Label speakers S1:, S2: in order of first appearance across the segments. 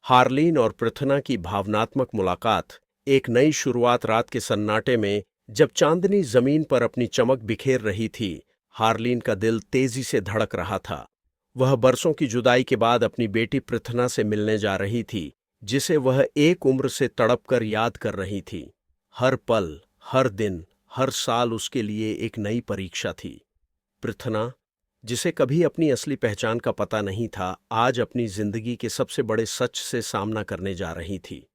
S1: हार्लीन और पृथ्ना की भावनात्मक मुलाकात, एक नई शुरुआत रात के सन्नाटे में, जब चांदनी जमीन पर अपनी चमक बिखेर रही थी। हार्लीन का दिल तेजी से धड़क रहा था। वह बरसों की जुदाई के बाद अपनी बेटी पृथ्ना से मिलने जा रही थी, जिसे वह एक उम्र से तड़पकर याद कर रही थी। हर पल, हर दिन, हर साल उसके लिए एक नई परीक्षा थी। पृथ्ना, जिसे कभी अपनी असली पहचान का पता नहीं था, आज अपनी जिंदगी के सबसे बड़े सच से सामना करने जा रही थी।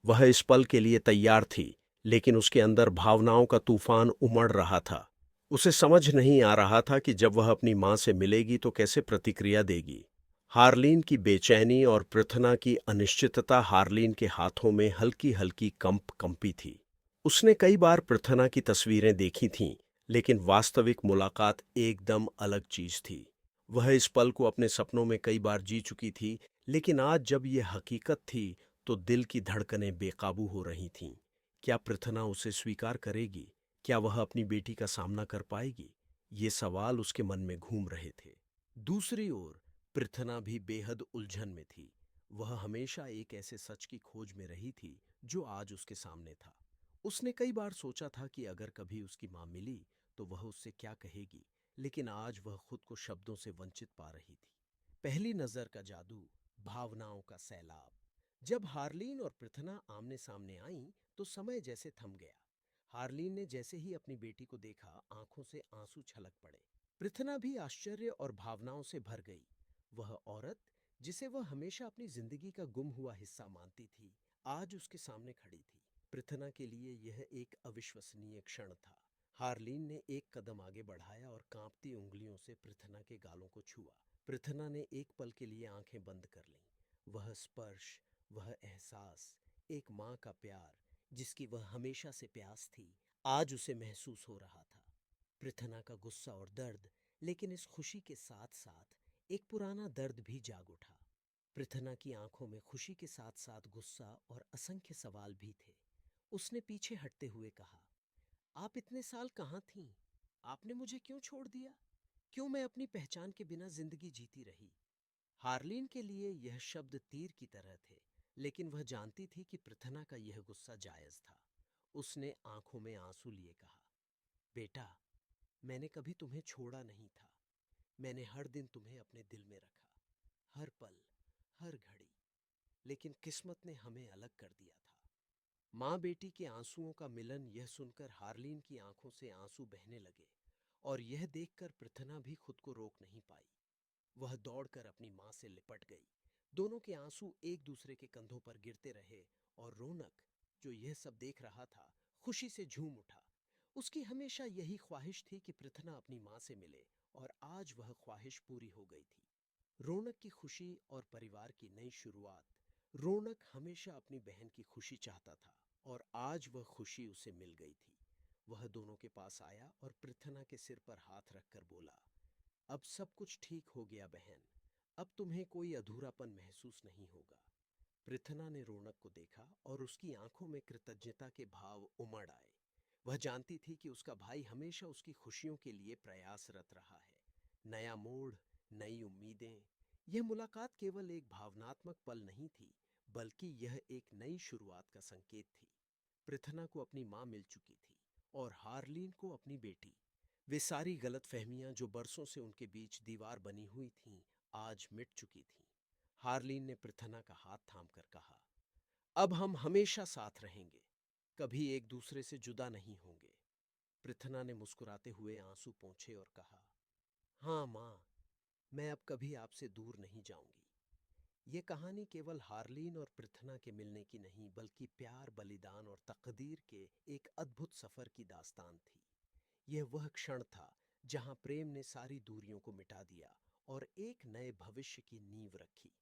S1: वह इस पल के लिए तैयार थी, लेकिन उसके अंदर भावनाओं का तूफान उमड़ रहा था। उसे समझ नहीं आ रहा था कि जब वह अपनी मां से मिलेगी तो कैसे प्रतिक्रिया देगी। हार्लीन की बेचैनी और पृथ्ना की अनिश्चितता हार्लीन के हाथों में हल्की हल्की कंपी थी। उसने कई बार पृथ्ना की तस्वीरें देखी थीं, लेकिन वास्तविक मुलाकात एकदम अलग चीज थी। वह इस पल को अपने सपनों में कई बार जी चुकी थी, लेकिन आज जब यह हकीकत थी तो दिल की धड़कनें बेकाबू हो रही थीं। क्या पृथ्ना उसे स्वीकार करेगी? क्या वह अपनी बेटी का सामना कर पाएगी? ये सवाल उसके मन में घूम रहे थे। दूसरी ओर पृथ्ना भी बेहद उलझन में थी। वह हमेशा एक ऐसे सच की खोज में रही थी जो आज उसके सामने था। उसने कई बार सोचा था कि अगर कभी उसकी मां मिली तो वह उससे क्या कहेगी, लेकिन आज वह खुद को शब्दों से वंचित पा रही थी। पहली नजर का जादू, भावनाओं का सैलाब। जब हार्लीन और पृथ्ना आमने सामने आईं, तो समय जैसे थम गया। हार्लीन ने जैसे ही अपनी बेटी को देखा, आंखों से आंसू छलक पड़े। पृथ्ना भी आश्चर्य और भावनाओं से भर गई। वह औरत, जिसे वह हमेशा अपनी जिंदगी का गुम हुआ हिस्सा मानती थी, आज उसके सामने खड़ी थी। पृथ्ना के लिए यह एक अविश्वसनीय क्षण था। हार्लीन ने एक कदम आगे बढ़ाया और कांपती उंगलियों से पृथ्ना के गालों को छुआ। पृथ्ना ने एक पल के लिए आंखें बंद कर लीं। वह स्पर्श, वह एहसास, एक माँ का प्यार जिसकी वह हमेशा से प्यास थी, आज उसे महसूस हो रहा था। पृथ्ना का गुस्सा और दर्द, लेकिन इस खुशी के साथ साथ एक पुराना दर्द भी जाग उठा। पृथ्ना की आंखों में खुशी के साथ साथ गुस्सा और असंख्य सवाल भी थे। उसने पीछे हटते हुए कहा, आप इतने साल कहाँ थीं? आपने मुझे क्यों छोड़ दिया? क्यों मैं अपनी पहचान के बिना जिंदगी जीती रही? हार्लीन के लिए यह शब्द तीर की तरह थे, लेकिन वह जानती थी कि पृथ्ना का यह गुस्सा जायज था। उसने आंखों में आंसू लिए कहा, बेटा, मैंने कभी तुम्हें छोड़ा नहीं था। मैंने हर दिन तुम्हें अपने दिल में रखा, हर पल, हर घड़ी। लेकिन किस्मत ने हमें अलग कर दिया था। माँ बेटी के आंसुओं का मिलन, यह सुनकर हार्लीन की आंखों से आंसू बहने लगे, और यह देखकर पृथ्ना भी खुद को रोक नहीं पाई। वह दौड़कर अपनी माँ से लिपट गई। दोनों के आंसू एक दूसरे के कंधों पर गिरते रहे, और रौनक, जो यह सब देख रहा था, खुशी से झूम उठा। उसकी हमेशा यही ख्वाहिश थी कि पृथ्ना अपनी माँ से मिले, और आज वह ख्वाहिश पूरी हो गई थी। रौनक की खुशी और परिवार की नई शुरुआत। रौनक हमेशा अपनी बहन की खुशी चाहता था, और आज वह खुशी उसे मिल गई थी। वह दोनों के पास आया और पृथ्ना के सिर पर हाथ रखकर बोला, अब सब कुछ ठीक हो गया बहन। अब तुम्हें कोई अधूरापन महसूस नहीं होगा। पृथ्ना ने रौनक को देखा और उसकी आंखों में कृतज्ञता के भाव उमड़ आए। वह जानती थी कि उसका भाई हमेशा उसकी खुशियों के लिए प्रयासरत रहा है। नया मोड़, नई उम्मीदें। यह मुलाकात केवल एक भावनात्मक पल नहीं थी, बल्कि यह एक नई शुरुआत का संकेत थी। पृथ्ना को अपनी माँ मिल चुकी थी, और हार्लीन को अपनी बेटी। वे सारी गलतफहमियां जो बरसों से उनके बीच दीवार बनी हुई थीं, आज मिट चुकी थीं। हार्लीन ने पृथ्ना का हाथ थामकर कहा, अब हम हमेशा साथ रहेंगे, कभी एक दूसरे से जुदा नहीं होंगे। पृथ्ना ने मुस्कुराते हुए आंसू पोंछे और कहा, हाँ माँ, मैं अब कभी आपसे दूर नहीं जाऊंगी। ये कहानी केवल हार्लीन और पृथ्ना के मिलने की नहीं, बल्कि प्यार, बलिदान और तकदीर के एक अद्भुत सफर की दास्तान थी। यह वह क्षण था जहां प्रेम ने सारी दूरियों को मिटा दिया और एक नए भविष्य की नींव रखी।